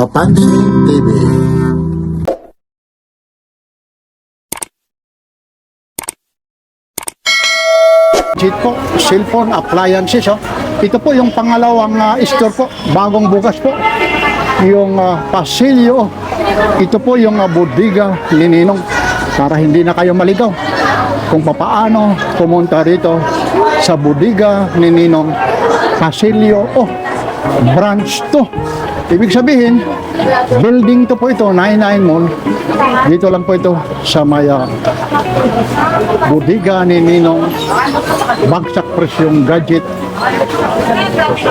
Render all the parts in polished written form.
Papansin TV. Legit po, cellphone appliances. Ito po yung pangalawang store po, bagong bukas po. Yung pasilyo. Ito po yung bodega ni Ninong. Para hindi na kayo maligaw kung papaano pumunta rito sa bodega ni Ninong. Pasilyo, branch to. Ibig sabihin, building to po ito, 99 Mall. Dito lang po ito sa maya bodega ni Ninong. Bagsak presyong gadget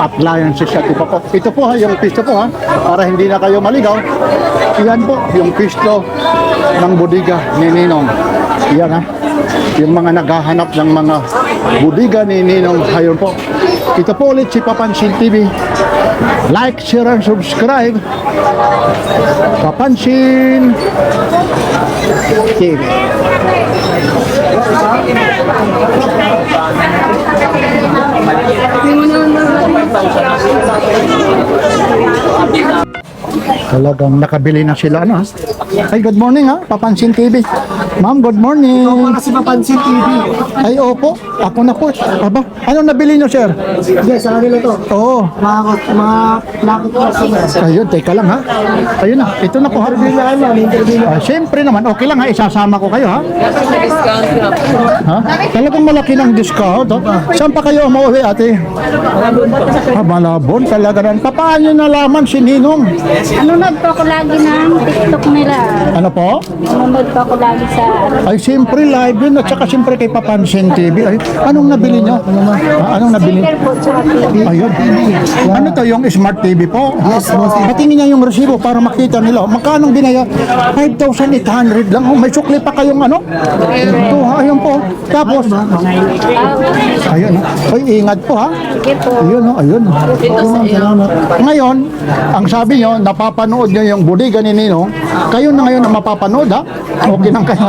appliances at iba po. Ito po yung pisto po para hindi na kayo maligaw. Iyan po yung pisto ng bodega ni Ninong. Iyan yung mga naghahanap ng mga bodega ni Ninong ngayon po. Ito po ulit si Papansin TV. Like, share, and subscribe. Papansin TV. Talagang nakabili na sila Ay, good morning Papansin TV. Ma'am, good morning. Para si Papansin TV. Ay, opo. Ako na po. Aba, ano nabili nyo, sir? Yes, sa kanila to. Oo. Mga lakot customers. Ayun, teka lang Ayun na, ito na po Interview na naman, interview na. Siyempre naman, okay lang isasama ko kayo Talagang malaki ng discount Saan pa kayo umuwi, ate? Malabon talaga rin. Paano nalaman si Ninong? Nanonood po ako lagi ng TikTok nila. Ano po? Nanonood po ako lagi sa... Ay, siyempre live yun at saka siyempre kay Papansin TV. Ay, anong nabili nyo? Anong nabili? Sticker po sa TV. Ayun. Ano to, yung smart TV po? Yes, boss. Patingin niya yung resibo para makita nila. Magkano binaya? 5,800 lang. May sukli pa kayong ano? Ito ayun po. Tapos, ayun Ay, ingat po Sige po. Ayun Ngayon, ang sabi nyo, napapanood nyo yung bodega ni Ninong. Kayo na ngayon ang mapapanood Okay lang kayo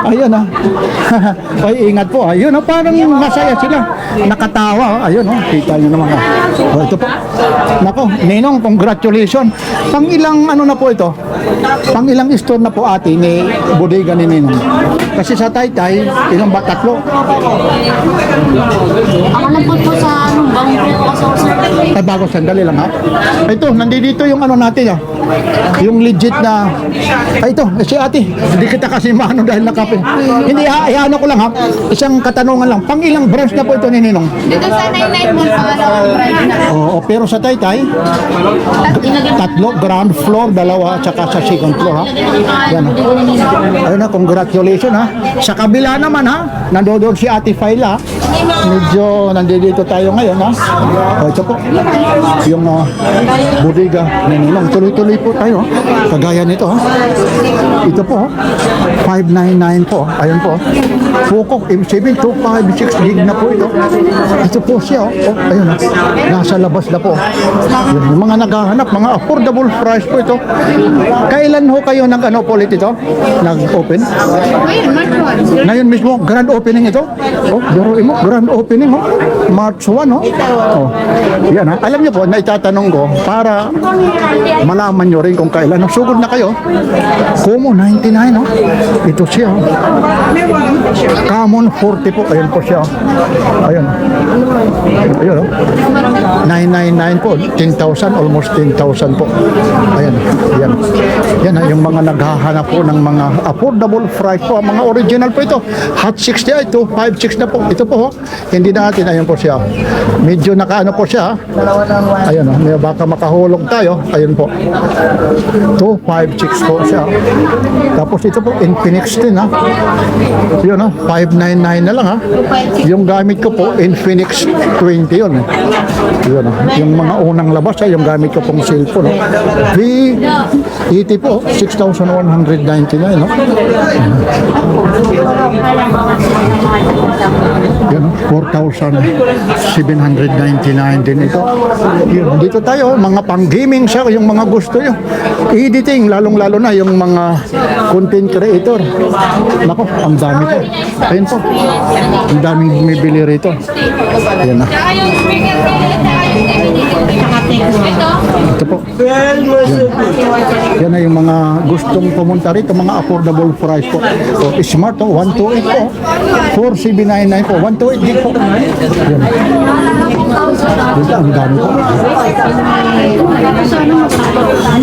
Ayun Ay, ingat po Ayun parang masaya sila. Nakatawa Ayun kita nyo naman ito po. Nako, Ninong, congratulations. Pang ilang ano na po ito? Pang ilang store na po ate ni bodega ni Ninong? Kasi sa Taytay, ilang ba? Tatlo? Ako lang po sa boundary ko sa Ay, bago sandali lang Ito, nandito yung ano natin yung legit na ito, si ate hindi kita kasi maano dahil nakape hindi ano ko lang isang katanungan lang, pang ilang branch na po ito ni Ninong? Dito sa 99 mo pangalawang branch na. Oo, pero sa Taytay tatlo, ground floor, dalawa tsaka sa second floor yan ayun congratulations sa kabila naman nandoon si ate Faila medyo nandito tayo ngayon ito po yung bodega ni Ninong. Tuloy-tuloy po tayo kagaya nito ito po 599 po ayun po Poco M7 256 gig na po ito po siya ayun nasa labas na po yung mga naghahanap mga affordable price po ito. Kailan ho kayo po ulit ito nag-open? Ngayon mismo grand opening ito biruin mo grand opening March 1 yan alam niyo po na itatanong ko para malaman nyo rin kung kailan sugod na kayo. Kumo 99 ito siya Camon 40 po ayun po siya ayun 999 po 10,000 almost 10,000 po ayan yan yung mga naghahanap po ng mga affordable price po mga original po ito Hot 60 ito 5.6 na po ito po hindi natin ayun po siya medyo nakaano po siya ayun may baka makahulog tayo ayun po 256 po siya tapos ito po Infinix din yun 599 na lang yung gamit ko po Infinix 20 yun yung mga unang labas yung gamit ko pong cellphone V80 po 6,199 yun 4,799 din ito dito tayo mga pang gaming siya yung mga gusto nyo editing lalong lalo na yung mga content creator nako ang dami po ayun po ang daming bumibili rito ayan Ito po. Yan na yung mga gustong pumunta rito, mga affordable price po. So, smart po, 128 po. 4799 po, 128 din po. Yan. Dito, ang dami po.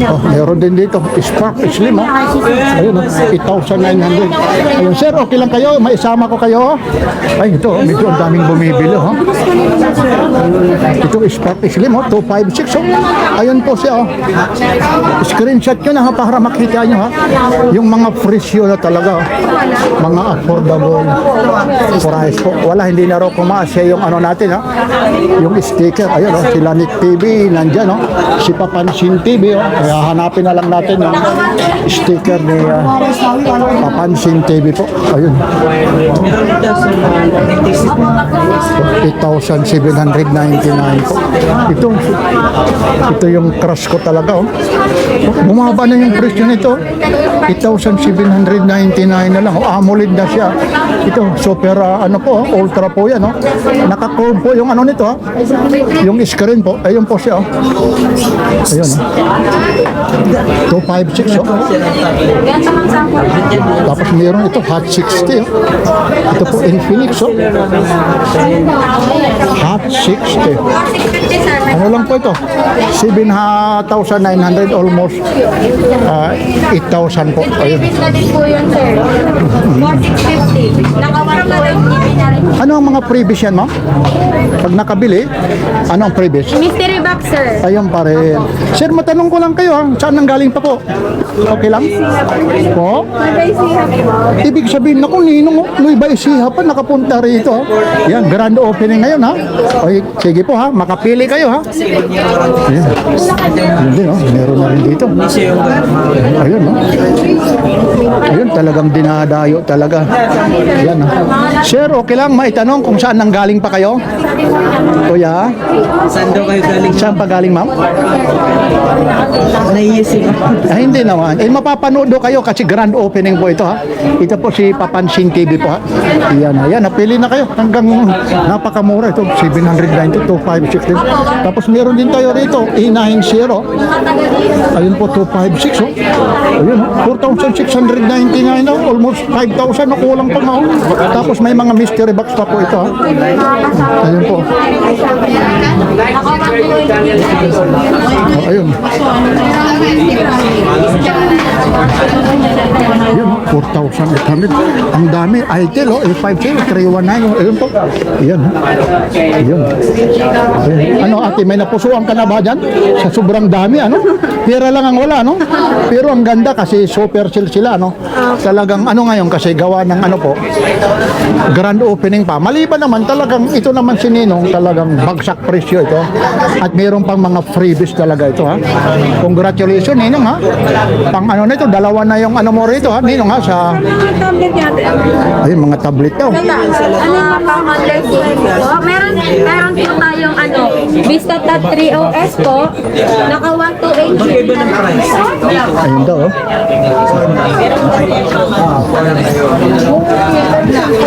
Oh, meron din dito, Spark Slim ha. Ayun, 8,900. Ayun, sir, okay lang kayo? Maisama ko kayo? Ay, ito, medyo ang daming bumibili ha. Ito, Spark Slim ha, 256 oh. Ayun po siya oh. Screenshot nyo na ha, para makita nyo ha. Yung mga presyo na talaga oh. Mga affordable price po. Wala, hindi na raw kumasya yung ano natin ha. Yung sticker, ayun oh, sila Nick TV, nandyan oh. Si Papansin TV oh. Kaya hanapin na lang natin yung sticker ni Papansin TV po. Ayun. 8,799 po. Ito yung crush ko talaga oh. Bumaba na yung presyo nito. 8,799 na lang oh. AMOLED na siya. Ito super ano po, ultra po yan oh. Naka-curve po yung ano nito oh. Yung screen po, ayun po siya oh. Ayun oh. 256 oh. Tapos meron ito Hot 60 oh. Ito po Infinix oh. Hot 60. Ano lang po ito? 7,900 almost 8,000 po. Ayun. na din po yun, sir. 4,650. Nakawarang na rin na rin. Ano ang mga previous yan, ma'am? Pag nakabili, ano ang previous? Mystery box, sir. Ayun pa rin. Sir, matanong ko lang kayo, ha? Saan nang galing pa po? Okay lang? Po? Ibig sabihin, naku, ninong, Nueva Ecija pa nakapunta rito. Yan, grand opening ngayon, ha? Okay, sige po, ha? Makapili kayo, ha? Ayan. Yun din, oh. Meron na rin dito. Ayun, no? Ayun, talagang dinadayo talaga. Yan, ha? Sir, okay lang maitanong kung saan nang galing pa kayo? Kuya? Saan daw kayo galing? Saan pa galing, ma'am? Naiisip ako. Ay, hindi naman. Eh, mapapanood do kayo kasi grand opening po ito, ha? Ito po si Papansin TV po, ha? Yan, yan. Napili na kayo. Hanggang napakamura ito. 790 to 560. Tapos meron din tayo rito. E90. Ayun po, 256, oh. Ayun, oh. 4,699, oh. Almost 5,000, oh. Kulang pa nga, oh. Tapos may mga mystery box pa po ito, ha? Ayun po. Oh, ayun. Yun, 4,800. Ang dami. ITEL, oh. A50, 319, oh. Ayun po. Ayun, oh. Ayun. Ano, ate, may napusuan ka na ba dyan? Sa sobrang dami, ano? Pera lang ang wala, no? Pero ang ganda kasi super sale sila, no? Talagang ano ngayon kasi gawa ng ano po, grand opening pa. Maliban naman talagang ito naman si Ninong, talagang bagsak presyo ito. At mayroon pang mga freebies talaga ito, ha? Congratulations, Ninong, ha? Pang ano na ito, dalawa na yung ano mo rito, ha? Ninong, ha? Sa... Tablet natin. Ayun, mga tablet daw. Meron po tayong ano, Vista Tab 3OS po. Naka 128 Iba ng price. Ayun daw, oh.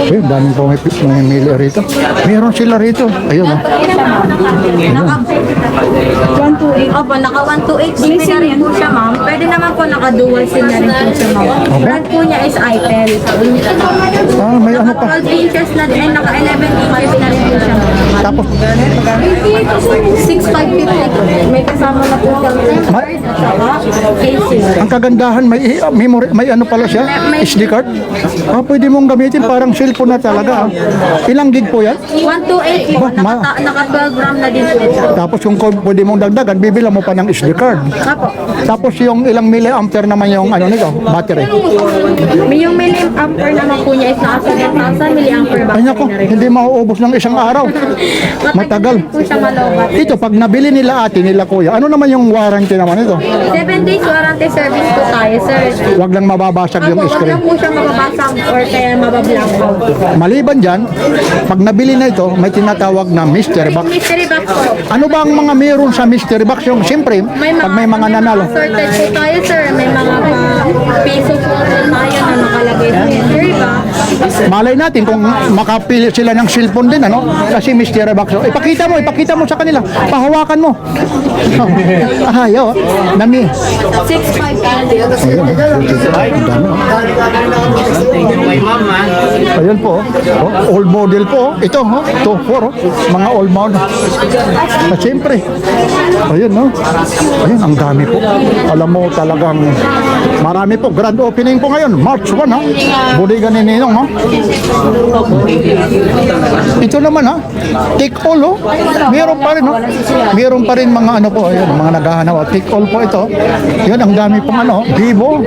Ayun, daming pumimili rito. Meron sila rito. Ayun, oh. 128. Opo, naka 128 SIM na rin po siya, ma'am. Pwede naman po naka dual SIM na rin po siya, ma'am. Brand po niya is ITEL. Ah, may ano pa. 12 inches na din, naka 11 inches na rin po siya, ma'am. Tapos, 6,550. May kasama na po siyang casing. ang kagandahan, may memory, may ano pala siya? SD card? Ah, pwede mong gamitin parang cellphone na talaga. Ah. Ilang gig po yan? 128 po. Naka 12 RAM na din po ito. Tapos yung code pwede mong dagdagan, bibila mo pa ng SD card. Apo. Tapos yung ilang milliampere naman yung ano nito, battery. Yung milliampere naman po niya is naka 7,000 milliampere Ay battery nako, na rin. hindi mauubos ng isang araw. Matagal. po siya malobat. Ito, pag nabili nila ate, nila kuya, ano naman yung warranty naman ito? 7 days warranty service po tayo, sir. Huwag lang mababasag yung Wag screen. lang po siya mababasag or kaya mabablankout. Maliban dyan, pag nabili na ito, may tinatawag na mystery box. Mystery box po. Ano ba ang mga meron sa mystery box? Yung siyempre, pag may mga nanalo. Sorted po tayo, sir. May mga piso po tayo na nakalagay sa mystery box. Malay natin kung makapili sila ng cellphone din, ano? Kasi mystery box. So, ipakita mo sa kanila. kanila. Pahawakan mo. Ayaw. Nami. 6'5" Ayun. Ang dami. Thank you kay mama. Ayan po. Old model po. Ito, 2-4. Mga old model. Siyempre. Ayun, no? Ayun, ang dami po. Alam mo talagang marami po. Grand opening po ngayon. March 1, ha? Bodega ni Ninong, ha? Ito naman, ha? Take all, ho? Meron pa rin, ho? Meron pa rin mga ano po. Ayun, mga naghahanap. Take all po ito. Yan, ang dami pong ano. Vivo.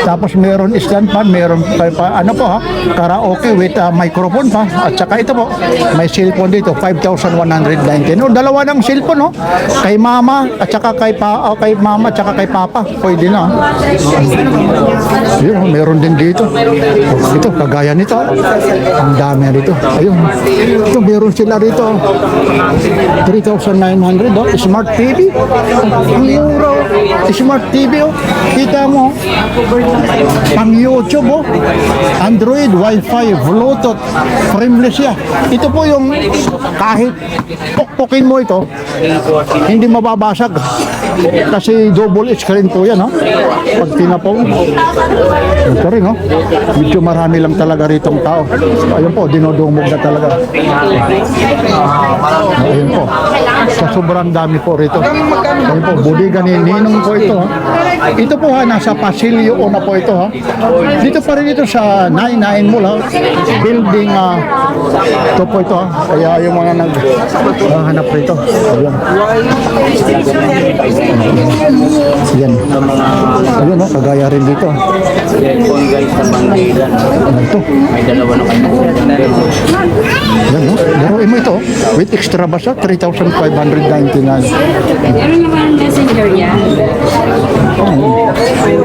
Tapos meron stand fan. Meron pa ano po, ha? Karaoke with microphone pa. At saka ito po. May cellphone dito. 5,119. No, dalawa ng cellphone, no? Kay mama at saka kay mama at saka kay papa. Pwede na. Yun, meron din dito. Ito, kagaya nito. Ang dami dito. Ayun. Ito, meron sila dito. 3,900, oh. Smart TV. Ang mura. Smart TV, oh. Kita mo. Pang YouTube, oh. Android, Wi-Fi, Bluetooth. Frameless siya. Ito po yung kahit pukpukin mo ito, hindi mababasag. Kasi double screen po yan, ha? Pag tinapong. Ito rin, ha? Medyo marami lang talaga ritong tao. Ayun po, dinodumog na talaga. Ayun po. Sa sobrang dami po rito. Ayun po, bodega ni Ninong po ito, ha? Ito po, ha? Nasa Pasilio na po ito, ha? Dito pa rin ito sa 99 Mall, ha? Building, ito po ito, ha? Kaya yung mga naghahanap rito. Ayun. Yan. Ayun, no? Kagaya rin dito. Cellphone guys sa bandera. Ano ito? May dalawa na kayo. Yan, no? Laruin mo ito. With extra basa, 3,599. Meron naman messenger yan.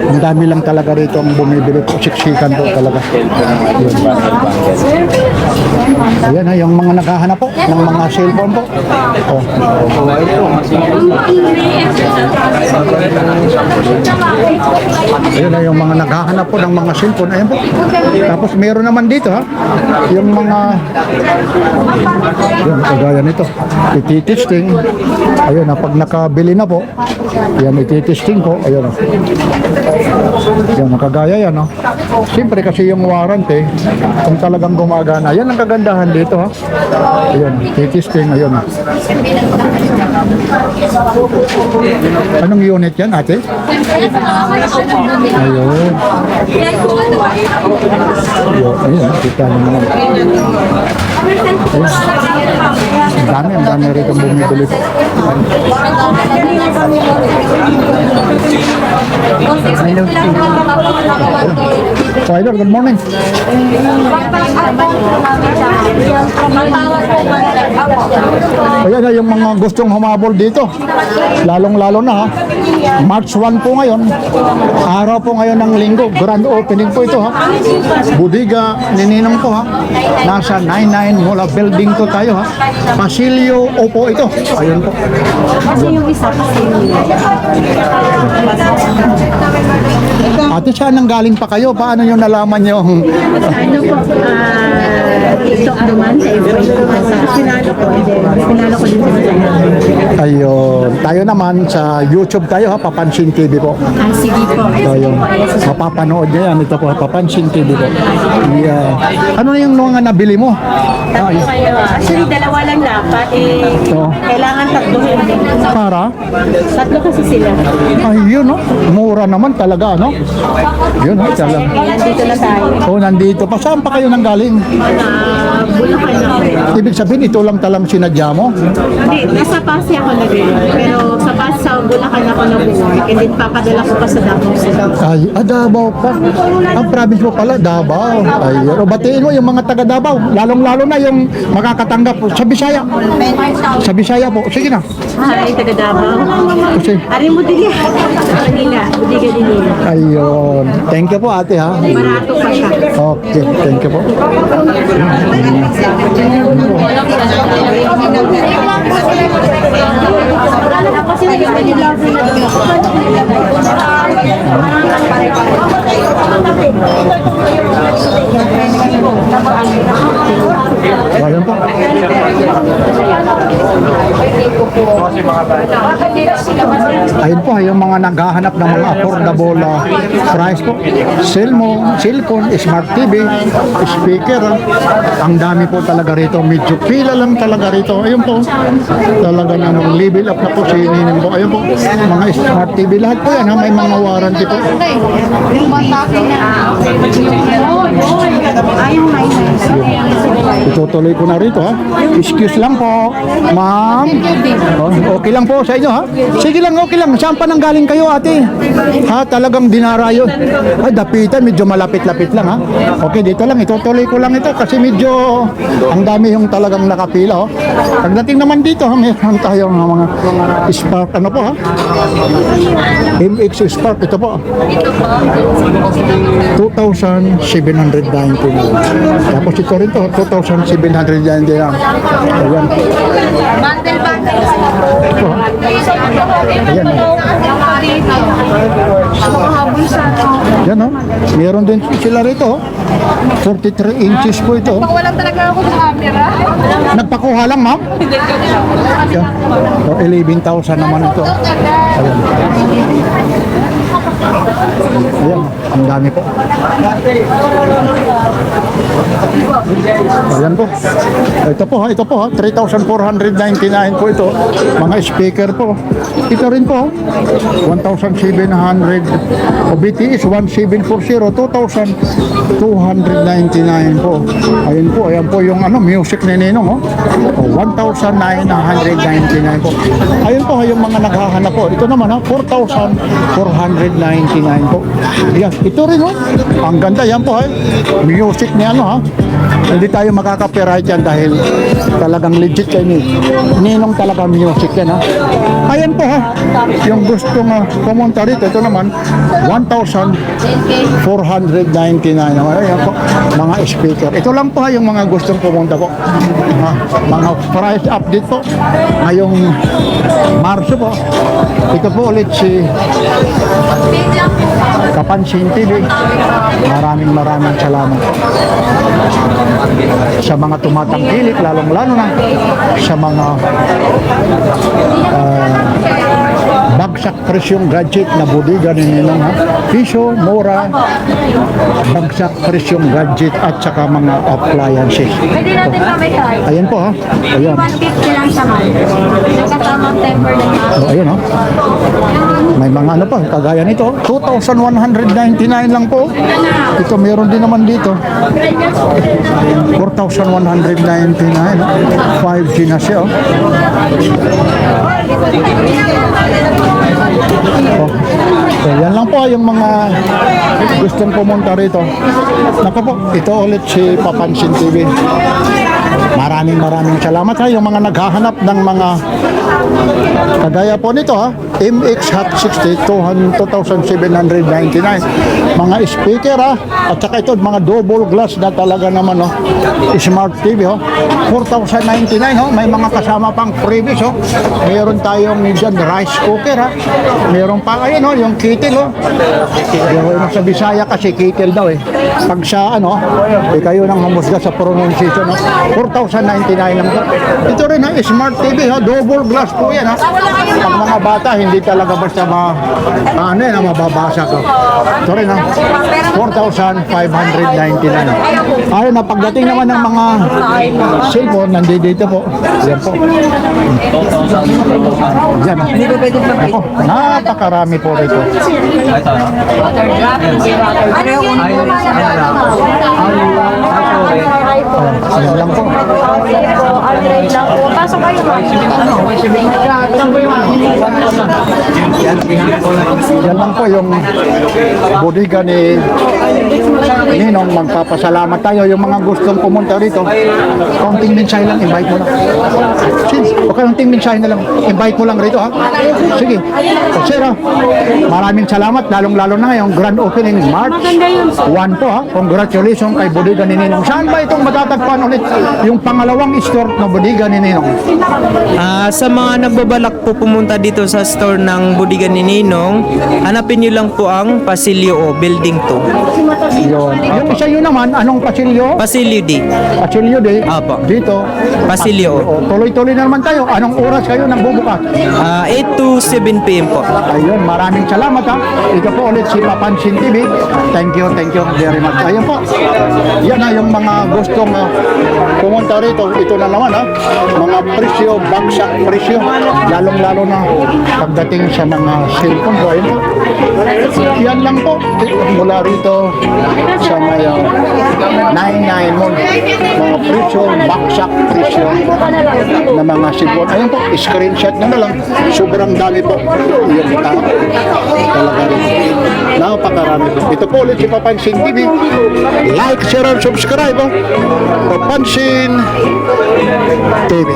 Ang dami lang talaga rito ang bumibili po. Siksikan po talaga. Ayan, ha, yung mga naghahanap po ng mga cellphone po. Oh. Ayan na yung mga naghahanap po ng mga cellphone. Ayan po. Tapos meron naman dito, ha, yung mga yun, kagaya nito. Ititesting. Ayun, ha, pag nakabili na po, yan, ititesting po. Ayun, yan, kagaya yan, no? Siyempre kasi yung warranty, kung talagang gumagana, yan ang kagandahan dito, ha. Ayun, ititesting. Ayun. Anong unit yan, ate? Ayun. Ayun, kita nyo naman. Ang dami rito bumibili po. So, Idol, good morning. Ayan na yung mga gustong humabol dito. Lalong-lalo na, ha. March 1 po ngayon. Araw po ngayon ng linggo. Grand opening po ito, ha. Bodega ni Ninong po, ha. Nasa 99 Mall Building to tayo, ha. Pasilio Opo ito. Ayun po. Kasi yung isa kasi Ate, saan nang galing pa kayo? Paano nyo nalaman yung... ano po, TikTok naman sa FB ko. Sinalo ko, sinalo ko din sa mga. Ayun. Tayo naman sa YouTube tayo, ha. Papansin TV po. Sige po. Ayun. Mapapanood nyo yan. Ito po, Papansin TV po. Yeah. Ano na yung mga nabili mo? Tatlo kayo. Actually, dalawa lang dapat. Ito. Kailangan tatlohin. Para? Tatlo kasi sila. Ayun, no? Mura naman talaga, no? Yun, no? Talaga. Nandito na tayo. Oh, nandito pa. Saan pa kayo nanggaling? Bulacan ako. Ibig sabihin, ito lang talang sinadya mo? Hindi, nasa Pasay ako nag-work. Pero sa Pasay, sa Bulacan ako nag-work. And then papadala ko pa sa Davao. Ay, Davao pa. Ang province mo pala, Davao. Ayun. O, batiin mo yung mga taga Davao. Lalong-lalo na yung makakatanggap sa Bisaya. Sa Bisaya po. Sige na. Hi, taga Davao. Kasi, Ari mo din yan. Manila, budiga din nila. ayun. Thank you po, ate, ha? Barato pa siya. Okay, thank you po. Ayun po. Ayun po, yung mga naghahanap ng mga affordable price po. Cellphone, smart TV, speaker. Ang dami po talaga rito. Medyo pila lang talaga rito. Ayun po. Talaga namang level up na po si Ninong po. Ayun po. Mga smart TV. Lahat po yan ha. May mga warranty po. Itutuloy ko na rito ha. Excuse lang po. Ma'am. Oh, okay lang po sa inyo ha. Sige lang, okay lang. Saan pa nang galing kayo ate? Ha, talagang dinarayo. Ay, dapitan. Medyo malapit-lapit lang ha. Okay, dito lang. Itutuloy ko lang ito kasi medyo ang dami yung talagang nakapila. Oh. Pagdating naman dito, ha, mayroon tayong mga Spark. Ano po ha? MX Spark. Ito po. 2,799. Tapos ito rin to, 2,799. Ayan. Ito, ha? Ayan. Yan o. Meron din sila rito. 43 inches po ito. Walang talaga ako sa camera. Nagpakuha lang, ma'am? Yan. So, 11,000 naman ito. Ayan. Ayan. Ang dami po. Ayan po. Ito po ha. 3,499 po ito. Mga speaker po. Ito rin po. 1,700. O BTS 1740. 2,299 po. Ayan po yung music ni Ninong. 1,999 po. Ayun po yung mga naghahanap po. Ito naman ha. 4,499 po. Yan. Ito rin ang ganda yan po music ni ha. Hindi tayo makaka-copyright yan dahil talagang legit kay Ninong talaga music yan ha. Ayan po ha. Yung gustong pumunta rito, ito naman 1,499. Ayan po, mga speaker. Ito lang po yung mga gustong pumunta po. Mga price update po. Ngayong Marso po. Ito po ulit si Kapansin TV. Maraming salamat sa mga tumatangkilik, lalong-lalo na sa mga bagsak presyong gadget na bodega ni Ninong ha. Piso, mura, bagsak presyong gadget at saka mga appliances. Pwede natin pamay. Ayan po ha. Ayan. 150 lang siya man. Nagkasamang temper na nga. Ayan ha. May mga pa, kagaya nito. 2,199 lang po. Ito meron din naman dito. 4,199. 5G na siya. So, yan lang po yung mga gustong pumunta rito. Naku po, ito ulit si Papansin TV. Maraming salamat ha. Yung mga naghahanap ng mga kagaya po nito ha. MX Hot 60 2,799. Mga speaker ha. At saka ito mga double glass na talaga naman Smart TV 4,099 May mga kasama pang freebies Meron tayong dyan rice cooker ha. Meron pa ayun yung kettle sa Bisaya kasi kettle daw Pag sa kayo nang humusga sa pronunciation 4,099 lang po. Ito rin Smart TV double glass po yan Pag mga bata hindi talaga basta mababasa ko. Ito rin 4,599. Ayun pagdating naman ng mga cellphone nandito po. Yan po. Yan Ako, napakarami po rito. Yan lang po. Pasok kayo. Yan lang po yung bodega ni Ninong. Magpapasalamat tayo yung mga gustong pumunta rito. Konting mensahe lang, invite mo lang. Konting mensahe na lang, invite mo lang rito ha. Sige. Sir maraming salamat, lalong-lalo na yung grand opening March 1 po ha. Congratulations kay bodega ni Ninong. Saan ba itong matatagpuan ulit yung pangalawang store na bodega ni Ninong? Sa mga nagbabalak po pumunta dito sa store ng bodega ni Ninong, hanapin niyo lang po ang Pasilyo O, Building 2. Ayun. Yung isa yun naman, anong pasilyo? Pasilyo D. Pasilyo din. Apo. Dito. Pasilyo. O, tuloy-tuloy na naman tayo. Anong oras kayo nang bubukas? 8 to 7 p.m. po. Ayun, maraming salamat ha. Ito po ulit si Papansin TV. Thank you very much. Ayun po. Yan na yung mga gustong pumunta rito. Ito na naman ha. Mga presyo, bagsak presyo. Lalong-lalo na pagdating sa mga cellphone po. Ayun po. Yan lang po. Mula rito sa may 99 Mall. Mga presyo, bagsak presyo na mga cellphone. Ayun po, screenshot na lang. Sobrang dami po yung tao. Talaga rin. Napakarami po. Ito po ulit si Papansin TV. Like, share, and subscribe. Papansin TV.